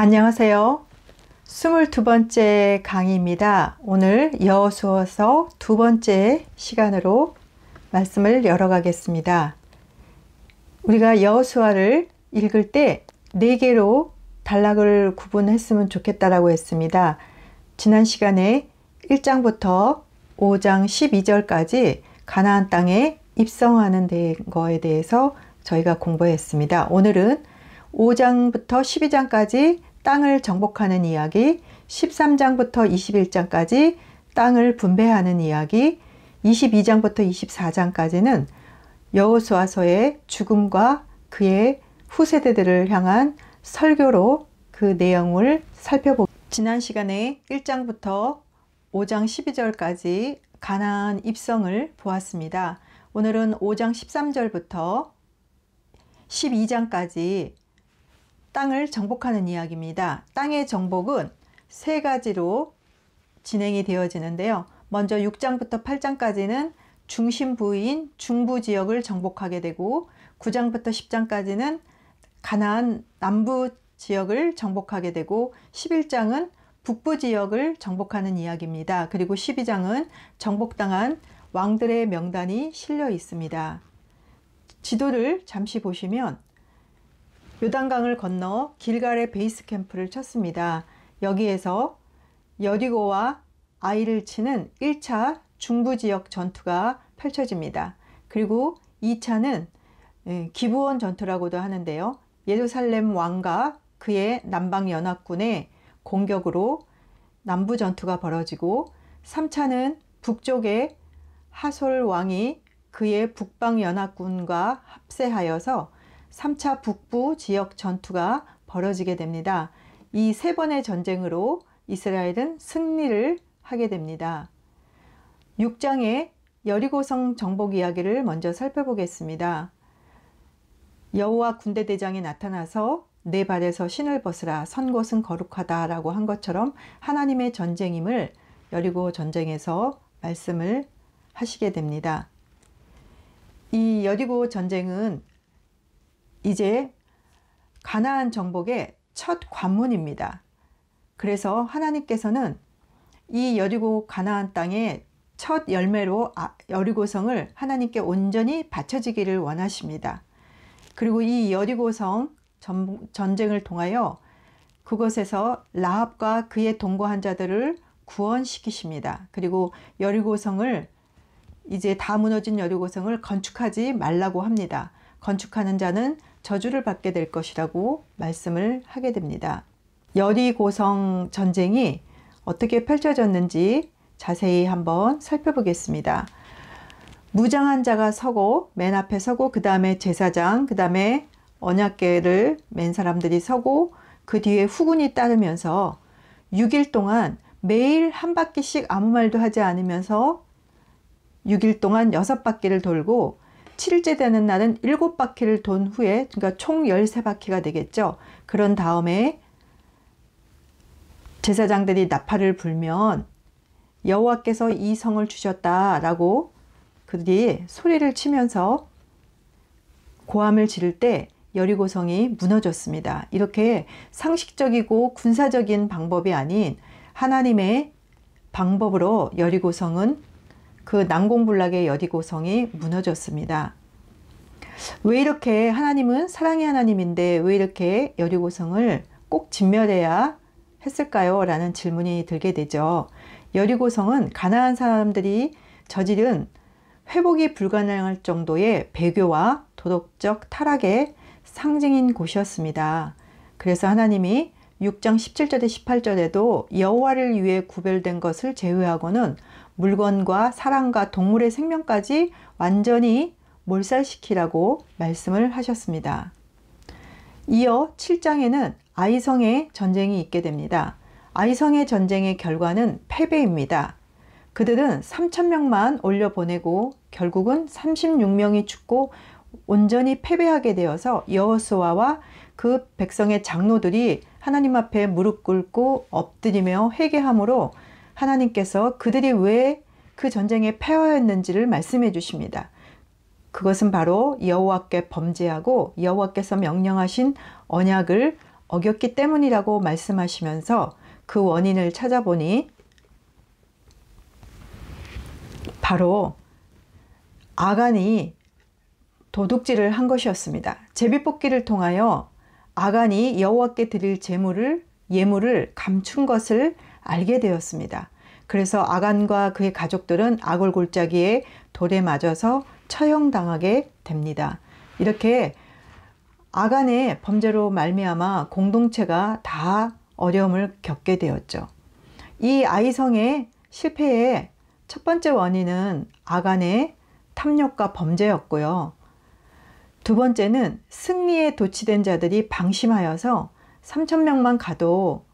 안녕하세요. 22번째 강의입니다. 오늘 여호수아서 두 번째 시간으로 말씀을 열어가겠습니다. 우리가 여호수아를 읽을 때 4개로 단락을 구분했으면 좋겠다라고 했습니다. 지난 시간에 1장부터 5장 12절까지 가나안 땅에 입성하는 거에 대해서 저희가 공부했습니다. 오늘은 5장부터 12장까지 땅을 정복하는 이야기, 13장부터 21장까지 땅을 분배하는 이야기, 22장부터 24장까지는 여호수아서의 죽음과 그의 후세대들을 향한 설교로 그 내용을 살펴보겠습니다. 지난 시간에 1장부터 5장 12절까지 가나안 입성을 보았습니다. 오늘은 5장 13절부터 12장까지 땅을 정복하는 이야기입니다. 땅의 정복은 3가지로 진행이 되어지는데요. 먼저 6장부터 8장까지는 중심부인 중부 지역을 정복하게 되고 9장부터 10장까지는 가나안 남부 지역을 정복하게 되고 11장은 북부 지역을 정복하는 이야기입니다. 그리고 12장은 정복당한 왕들의 명단이 실려 있습니다. 지도를 잠시 보시면 요단강을 건너 길갈의 베이스 캠프를 쳤습니다. 여기에서 여리고와 아이를 치는 1차 중부지역 전투가 펼쳐집니다. 그리고 2차는 기브온 전투라고도 하는데요. 예루살렘 왕과 그의 남방연합군의 공격으로 남부 전투가 벌어지고 3차는 북쪽의 하솔 왕이 그의 북방연합군과 합세하여서 3차 북부 지역 전투가 벌어지게 됩니다. 이 3번의 전쟁으로 이스라엘은 승리를 하게 됩니다. 6장의 여리고성 정복 이야기를 먼저 살펴보겠습니다. 여호와 군대대장이 나타나서 내 발에서 신을 벗으라 선 곳은 거룩하다 라고 한 것처럼 하나님의 전쟁임을 여리고 전쟁에서 말씀을 하시게 됩니다. 이 여리고 전쟁은 이제 가나안 정복의 첫 관문입니다. 그래서 하나님께서는 이 여리고 가나안 땅의 첫 열매로 여리고성을 하나님께 온전히 바쳐지기를 원하십니다. 그리고 이 여리고성 전쟁을 통하여 그곳에서 라합과 그의 동거한 자들을 구원시키십니다. 그리고 여리고성을 이제 다 무너진 여리고성을 건축하지 말라고 합니다. 건축하는 자는 저주를 받게 될 것이라고 말씀을 하게 됩니다. 여리고성 전쟁이 어떻게 펼쳐졌는지 자세히 한번 살펴보겠습니다. 무장한 자가 서고 맨 앞에 서고 그 다음에 제사장, 그 다음에 언약궤를 맨 사람들이 서고 그 뒤에 후군이 따르면서 6일 동안 매일 한 바퀴씩 아무 말도 하지 않으면서 6일 동안 6바퀴를 돌고 7일째 되는 날은 7바퀴를 돈 후에, 그러니까 총 13바퀴가 되겠죠. 그런 다음에 제사장들이 나팔을 불면 여호와께서 이 성을 주셨다라고 그들이 소리를 치면서 고함을 지를 때 여리고성이 무너졌습니다. 이렇게 상식적이고 군사적인 방법이 아닌 하나님의 방법으로 여리고성은 그 난공불락의 여리고성이 무너졌습니다. 왜 이렇게 하나님은 사랑의 하나님인데 왜 이렇게 여리고성을 꼭 진멸해야 했을까요? 라는 질문이 들게 되죠. 여리고성은 가나안 사람들이 저지른 회복이 불가능할 정도의 배교와 도덕적 타락의 상징인 곳이었습니다. 그래서 하나님이 6장 17절에 18절에도 여호와를 위해 구별된 것을 제외하고는 물건과 사람과 동물의 생명까지 완전히 몰살시키라고 말씀을 하셨습니다. 이어 7장에는 아이성의 전쟁이 있게 됩니다. 아이성의 전쟁의 결과는 패배입니다. 그들은 3,000명만 올려보내고 결국은 36명이 죽고 온전히 패배하게 되어서 여호수아와 그 백성의 장로들이 하나님 앞에 무릎 꿇고 엎드리며 회개함으로 하나님께서 그들이 왜 그 전쟁에 패하였는지를 말씀해 주십니다. 그것은 바로 여호와께 범죄하고 여호와께서 명령하신 언약을 어겼기 때문이라고 말씀하시면서 그 원인을 찾아보니 바로 아간이 도둑질을 한 것이었습니다. 제비뽑기를 통하여 아간이 여호와께 드릴 예물을 감춘 것을 알게 되었습니다. 그래서 아간과 그의 가족들은 아골 골짜기에 돌에 맞아서 처형당하게 됩니다. 이렇게 아간의 범죄로 말미암아 공동체가 다 어려움을 겪게 되었죠. 이 아이성의 실패의 첫 번째 원인은 아간의 탐욕과 범죄였고요. 두 번째는 승리에 도취된 자들이 방심하여서 3,000명만 가도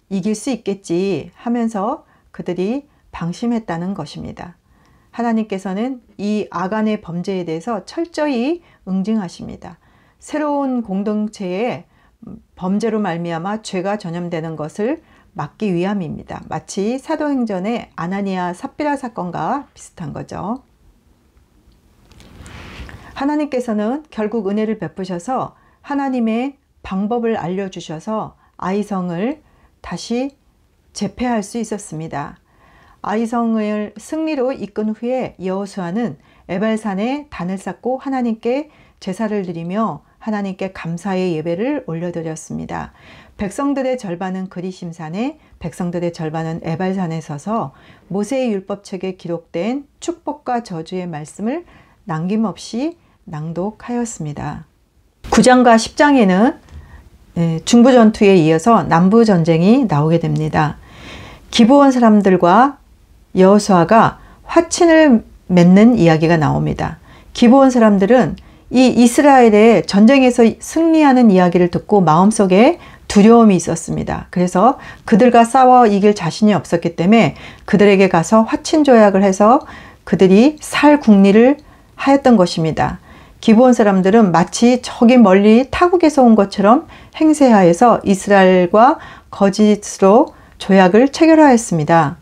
이길 수 있겠지 하면서 그들이 방심했다는 것입니다. 하나님께서는 이 아간의 범죄에 대해서 철저히 응징하십니다. 새로운 공동체의 범죄로 말미암아 죄가 전염되는 것을 막기 위함입니다. 마치 사도행전의 아나니아 삽비라 사건과 비슷한 거죠. 하나님께서는 결국 은혜를 베푸셔서 하나님의 방법을 알려주셔서 아이성을 다시 제패할 수 있었습니다. 아이성을 승리로 이끈 후에 여호수아는 에발산에 단을 쌓고 하나님께 제사를 드리며 하나님께 감사의 예배를 올려드렸습니다. 백성들의 절반은 그리심산에, 백성들의 절반은 에발산에 서서 모세의 율법책에 기록된 축복과 저주의 말씀을 남김없이 낭독하였습니다. 9장과 10장에는 중부전투에 이어서 남부전쟁이 나오게 됩니다. 기브온 사람들과 여호수아가 화친을 맺는 이야기가 나옵니다. 기브온 사람들은 이 이스라엘의 전쟁에서 승리하는 이야기를 듣고 마음속에 두려움이 있었습니다. 그래서 그들과 싸워 이길 자신이 없었기 때문에 그들에게 가서 화친 조약을 해서 그들이 살 국리를 하였던 것입니다. 기브온 사람들은 마치 저기 멀리 타국에서 온 것처럼 행세하여서 이스라엘과 거짓으로 조약을 체결하였습니다.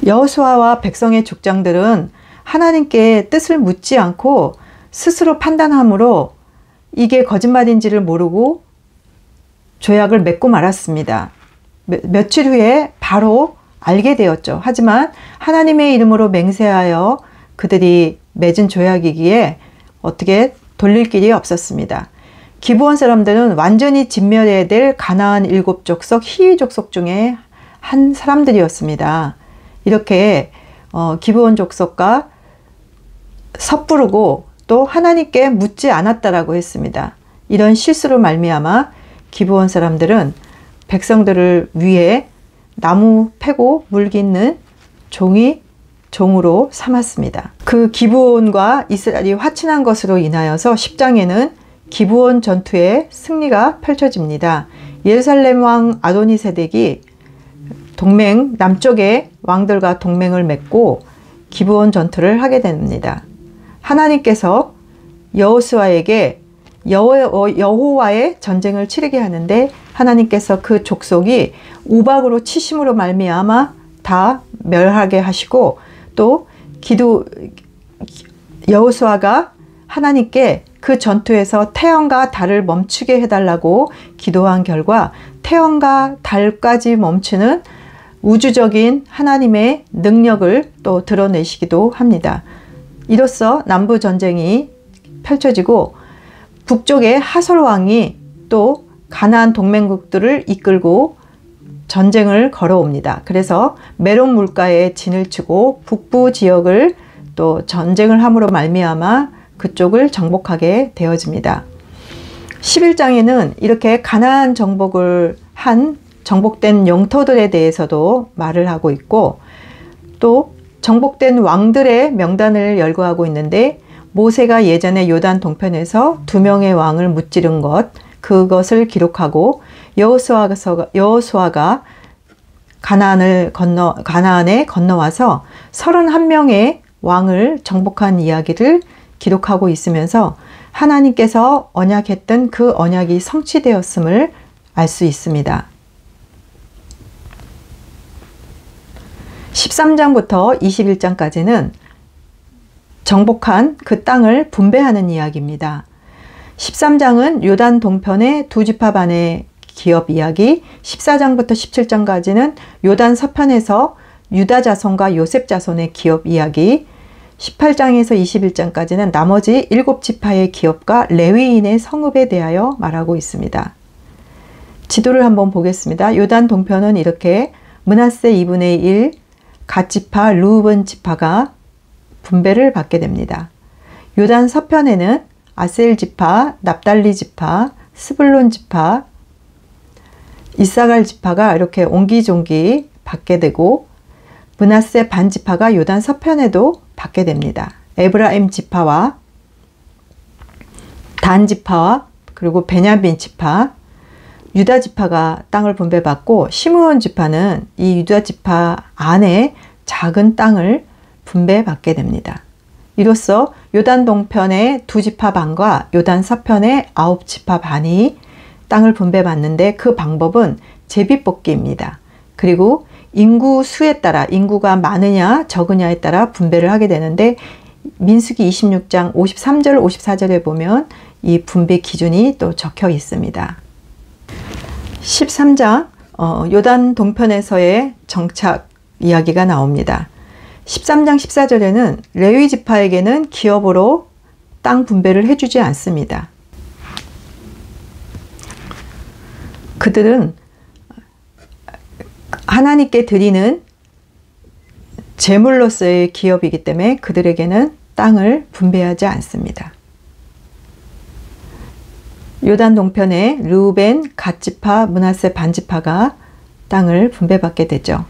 여호수아와 백성의 족장들은 하나님께 뜻을 묻지 않고 스스로 판단함으로 이게 거짓말인지를 모르고 조약을 맺고 말았습니다. 며칠 후에 바로 알게 되었죠. 하지만 하나님의 이름으로 맹세하여 그들이 맺은 조약이기에 어떻게 돌릴 길이 없었습니다. 기브온 사람들은 완전히 진멸해야 될 가나안 7족속 히위 족속 중에 한 사람들이었습니다. 이렇게 기브온 족속과 섣부르고 또 하나님께 묻지 않았다라고 했습니다. 이런 실수로 말미암아 기브온 사람들은 백성들을 위해 나무 패고 물 깃는 종으로 삼았습니다. 그 기브온과 이스라엘이 화친한 것으로 인하여서 10장에는 기브온 전투의 승리가 펼쳐집니다. 예루살렘 왕 아도니세덱이 남쪽의 왕들과 동맹을 맺고 기브온 전투를 하게 됩니다. 하나님께서 여호수아에게 여호와의 전쟁을 치르게 하는데 하나님께서 그 족속이 우박으로 치심으로 말미암아 다 멸하게 하시고 또 여호수아가 하나님께 그 전투에서 태양과 달을 멈추게 해달라고 기도한 결과 태양과 달까지 멈추는 우주적인 하나님의 능력을 또 드러내시기도 합니다. 이로써 남부 전쟁이 펼쳐지고 북쪽의 하솔 왕이 또 가나안 동맹국들을 이끌고 전쟁을 걸어옵니다. 그래서 메론 물가에 진을 치고 북부 지역을 또 전쟁을 함으로 말미암아 그쪽을 정복하게 되어집니다. 11장에는 이렇게 가나안 정복을 한 정복된 영토들에 대해서도 말을 하고 있고 또 정복된 왕들의 명단을 열거하고 있는데 모세가 예전에 요단 동편에서 2명의 왕을 무찌른 그것을 기록하고 여호수아가 가나안에 건너와서 31명의 왕을 정복한 이야기를 기록하고 있으면서 하나님께서 언약했던 그 언약이 성취되었음을 알 수 있습니다. 13장부터 21장까지는 정복한 그 땅을 분배하는 이야기입니다. 13장은 요단 동편의 두 지파 반의 기업 이야기, 14장부터 17장까지는 요단 서편에서 유다 자손과 요셉 자손의 기업 이야기, 18장에서 21장까지는 나머지 7지파의 기업과 레위인의 성읍에 대하여 말하고 있습니다. 지도를 한번 보겠습니다. 요단 동편은 이렇게 므낫세 2분의 1, 갓지파, 르우븐 지파가 분배를 받게 됩니다. 요단 서편에는 아셀 지파, 납달리 지파, 스불론 지파, 이사갈 지파가 이렇게 옹기종기 받게 되고, 므낫세 반 지파가 요단 서편에도 받게 됩니다. 에브라임 지파와 단 지파와 그리고 베냐민 지파, 유다 지파가 땅을 분배받고, 시므온 지파는 이 유다 지파 안에 작은 땅을 분배받게 됩니다. 이로써 요단 동편의 두 지파 반과 요단 서편의 9지파 반이 땅을 분배받는데, 그 방법은 제비뽑기입니다. 그리고 인구 수에 따라, 인구가 많으냐 적으냐에 따라 분배를 하게 되는데, 민수기 26장 53절 54절에 보면 이 분배 기준이 또 적혀 있습니다. 13장 요단 동편에서의 정착 이야기가 나옵니다. 13장 14절에는 레위 지파에게는 기업으로 땅 분배를 해주지 않습니다. 그들은 하나님께 드리는 제물로서의 기업이기 때문에 그들에게는 땅을 분배하지 않습니다. 요단 동편에 르우벤, 갓지파, 므낫세 반지파가 땅을 분배받게 되죠.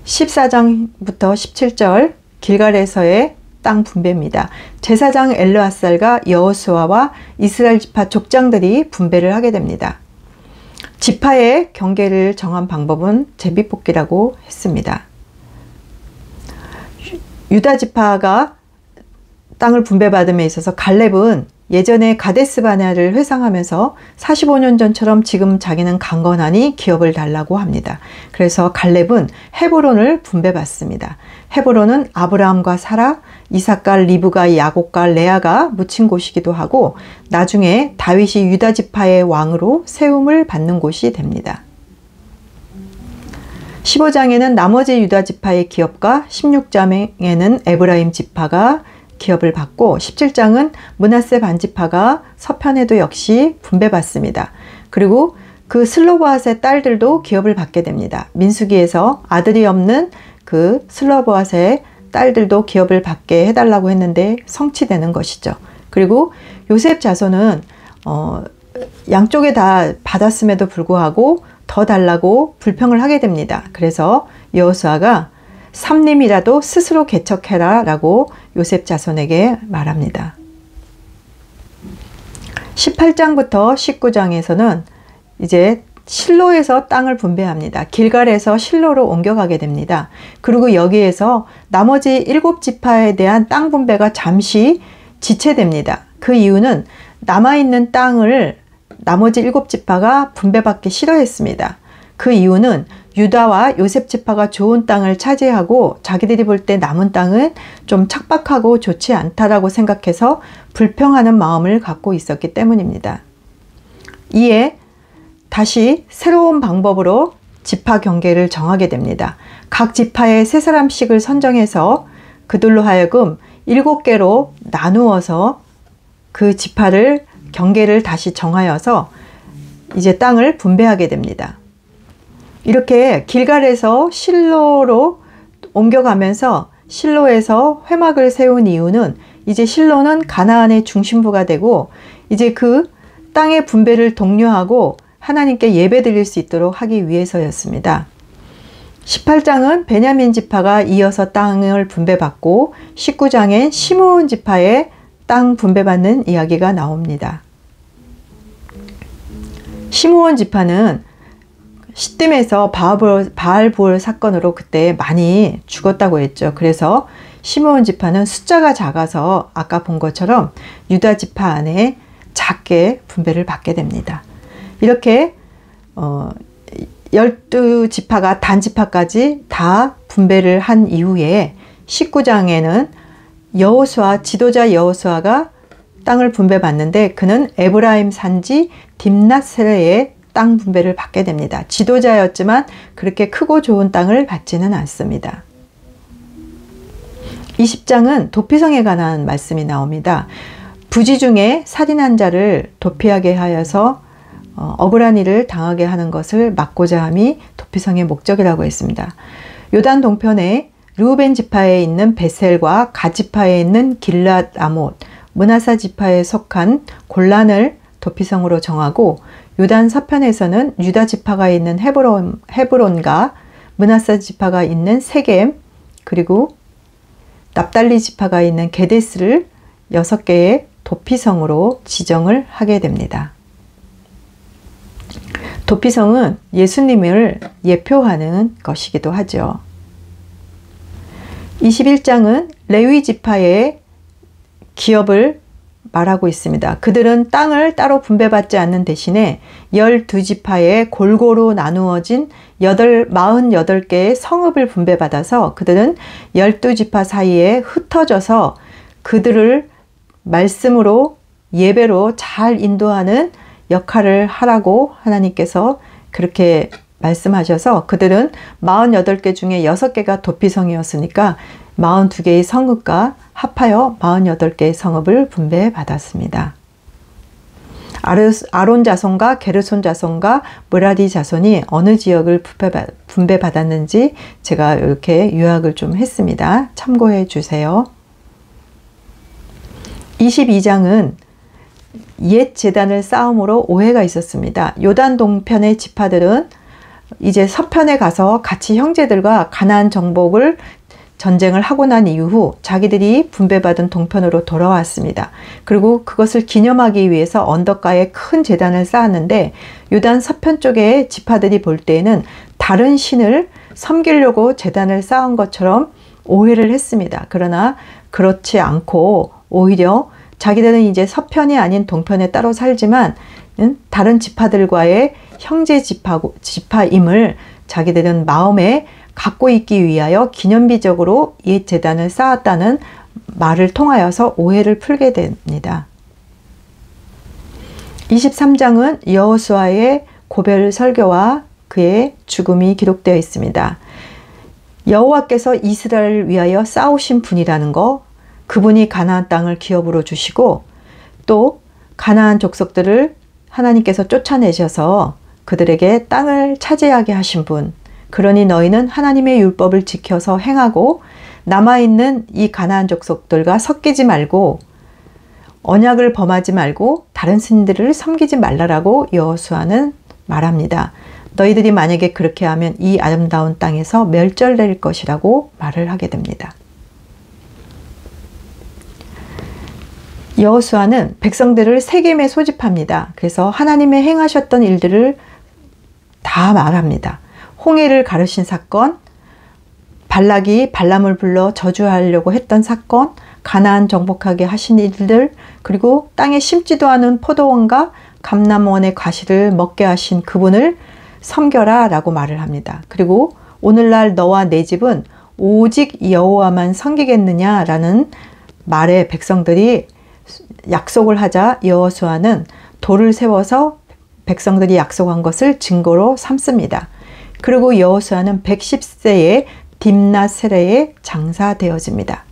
14장부터 17절 길갈에서의 땅 분배입니다. 제사장 엘르아살과 여호수아와 이스라엘 지파 족장들이 분배를 하게 됩니다. 지파의 경계를 정한 방법은 제비뽑기라고 했습니다. 유다 지파가 땅을 분배받음에 있어서 갈렙은 예전에 가데스 바네아를 회상하면서 45년 전처럼 지금 자기는 강건하니 기업을 달라고 합니다. 그래서 갈렙은 헤브론을 분배받습니다. 헤브론은 아브라함과 사라, 이삭과 리브가, 야곱과 레아가 묻힌 곳이기도 하고, 나중에 다윗이 유다 지파의 왕으로 세움을 받는 곳이 됩니다. 15장에는 나머지 유다 지파의 기업과 16장에는 에브라임 지파가 기업을 받고, 17장은 므낫세 반지파가 서편에도 역시 분배받습니다. 그리고 그 슬로보앗의 딸들도 기업을 받게 됩니다. 민수기에서 아들이 없는 그 슬로보앗의 딸들도 기업을 받게 해달라고 했는데 성취되는 것이죠. 그리고 요셉 자손은 양쪽에 다 받았음에도 불구하고 더 달라고 불평을 하게 됩니다. 그래서 여호수아가 삼림이라도 스스로 개척해라 라고 요셉 자손에게 말합니다. 18장부터 19장에서는 이제 실로에서 땅을 분배합니다. 길갈에서 실로로 옮겨가게 됩니다. 그리고 여기에서 나머지 7지파에 대한 땅 분배가 잠시 지체됩니다. 그 이유는 남아있는 땅을 나머지 7지파가 분배받기 싫어했습니다. 그 이유는 유다와 요셉 지파가 좋은 땅을 차지하고 자기들이 볼 때 남은 땅은 좀 척박하고 좋지 않다라고 생각해서 불평하는 마음을 갖고 있었기 때문입니다. 이에 다시 새로운 방법으로 지파 경계를 정하게 됩니다. 각 지파에 3사람씩을 선정해서 그들로 하여금 7개로 나누어서 그 지파를 경계를 다시 정하여서 이제 땅을 분배하게 됩니다. 이렇게 길갈에서 실로로 옮겨가면서 실로에서 회막을 세운 이유는 이제 실로는 가나안의 중심부가 되고 이제 그 땅의 분배를 독려하고 하나님께 예배 드릴 수 있도록 하기 위해서였습니다. 18장은 베냐민 지파가 이어서 땅을 분배받고 19장엔 시므온 지파의 땅 분배받는 이야기가 나옵니다. 시므온 지파는 시딤에서 바알볼 사건으로 그때 많이 죽었다고 했죠. 그래서 시므온 지파는 숫자가 작아서 아까 본 것처럼 유다 지파 안에 작게 분배를 받게 됩니다. 이렇게 12지파가 단지파까지 다 분배를 한 이후에 19장에는 여호수아, 지도자 여호수아가 땅을 분배받는데 그는 에브라임 산지 딥낫세레의 땅 분배를 받게 됩니다. 지도자였지만 그렇게 크고 좋은 땅을 받지는 않습니다. 20장은 도피성에 관한 말씀이 나옵니다. 부지 중에 살인한 자를 도피하게 하여서 억울한 일을 당하게 하는 것을 막고자 함이 도피성의 목적이라고 했습니다. 요단 동편에 르우벤 지파에 있는 베셀과 갓 지파에 있는 길랏 아못, 므낫사 지파에 속한 골란을 도피성으로 정하고 요단 서편에서는 유다 지파가 있는 헤브론과 므낫사 지파가 있는 세겜, 그리고 납달리 지파가 있는 게데스를 6개의 도피성으로 지정을 하게 됩니다. 도피성은 예수님을 예표하는 것이기도 하죠. 21장은 레위 지파의 기업을 말하고 있습니다. 그들은 땅을 따로 분배받지 않는 대신에 12지파에 골고루 나누어진 48개의 성읍을 분배받아서 그들은 12지파 사이에 흩어져서 그들을 말씀으로 예배로 잘 인도하는 역할을 하라고 하나님께서 그렇게 말씀하셔서 그들은 48개 중에 6개가 도피성이었으니까 42개의 성읍과 합하여 48개의 성읍을 분배받았습니다. 아론 자손과 게르손 자손과 므라디 자손이 어느 지역을 분배받았는지 제가 이렇게 요약을 좀 했습니다. 참고해 주세요. 22장은 옛 제단을 쌓음으로 오해가 있었습니다. 요단 동편의 지파들은 이제 서편에 가서 같이 형제들과 가나안 정복을 전쟁을 하고 난 이후 자기들이 분배받은 동편으로 돌아왔습니다. 그리고 그것을 기념하기 위해서 언덕가에 큰 제단을 쌓았는데 요단 서편 쪽의 지파들이 볼 때에는 다른 신을 섬기려고 제단을 쌓은 것처럼 오해를 했습니다. 그러나 그렇지 않고 오히려 자기들은 이제 서편이 아닌 동편에 따로 살지만 다른 지파들과의 형제 지파임을 자기들은 마음에 갖고 있기 위하여 기념비적으로 옛 제단을 쌓았다는 말을 통하여서 오해를 풀게 됩니다. 23장은 여호수아의 고별 설교와 그의 죽음이 기록되어 있습니다. 여호와께서 이스라엘을 위하여 싸우신 분이라는 거, 그분이 가나안 땅을 기업으로 주시고 또 가나안 족속들을 하나님께서 쫓아내셔서 그들에게 땅을 차지하게 하신 분, 그러니 너희는 하나님의 율법을 지켜서 행하고 남아있는 이 가나안 족속들과 섞이지 말고 언약을 범하지 말고 다른 신들을 섬기지 말라라고 여호수아는 말합니다. 너희들이 만약에 그렇게 하면 이 아름다운 땅에서 멸절될 것이라고 말을 하게 됩니다. 여호수아는 백성들을 세겜에 소집합니다. 그래서 하나님의 행하셨던 일들을 다 말합니다. 홍해를 가르신 사건, 발락이 발람을 불러 저주하려고 했던 사건, 가나안 정복하게 하신 일들, 그리고 땅에 심지도 않은 포도원과 감람원의 과실을 먹게 하신 그분을 섬겨라 라고 말을 합니다. 그리고 오늘날 너와 내 집은 오직 여호와만 섬기겠느냐 라는 말에 백성들이 약속을 하자 여호수아는 돌을 세워서 백성들이 약속한 것을 증거로 삼습니다. 그리고 여호수아는 110세에 딥낫세레에 장사되어집니다.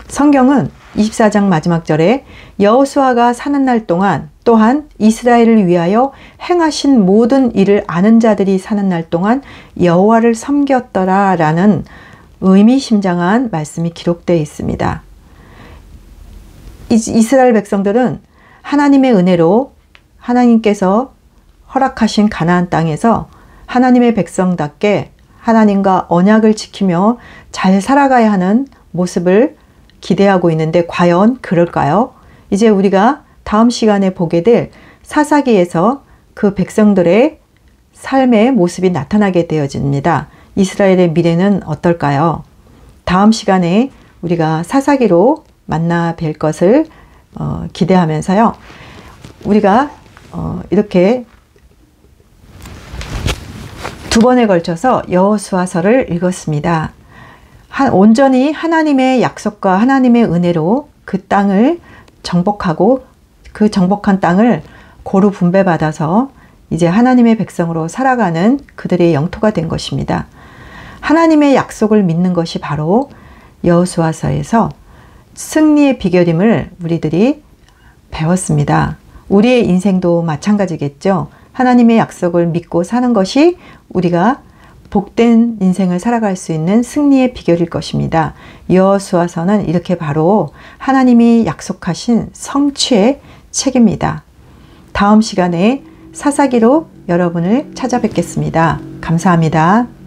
성경은 24장 마지막 절에 여호수아가 사는 날 동안 또한 이스라엘을 위하여 행하신 모든 일을 아는 자들이 사는 날 동안 여호와를 섬겼더라 라는 의미심장한 말씀이 기록되어 있습니다. 이스라엘 백성들은 하나님의 은혜로 하나님께서 허락하신 가나안 땅에서 하나님의 백성답게 하나님과 언약을 지키며 잘 살아가야 하는 모습을 기대하고 있는데 과연 그럴까요? 이제 우리가 다음 시간에 보게 될 사사기에서 그 백성들의 삶의 모습이 나타나게 되어집니다. 이스라엘의 미래는 어떨까요? 다음 시간에 우리가 사사기로 만나 뵐 것을 기대하면서요. 우리가 이렇게 두 번에 걸쳐서 여호수아서를 읽었습니다. 온전히 하나님의 약속과 하나님의 은혜로 그 땅을 정복하고 그 정복한 땅을 고루 분배받아서 이제 하나님의 백성으로 살아가는 그들의 영토가 된 것입니다. 하나님의 약속을 믿는 것이 바로 여호수아서에서 승리의 비결임을 우리들이 배웠습니다. 우리의 인생도 마찬가지겠죠. 하나님의 약속을 믿고 사는 것이 우리가 복된 인생을 살아갈 수 있는 승리의 비결일 것입니다. 여호수아서는 이렇게 바로 하나님이 약속하신 성취의 책입니다. 다음 시간에 사사기로 여러분을 찾아뵙겠습니다. 감사합니다.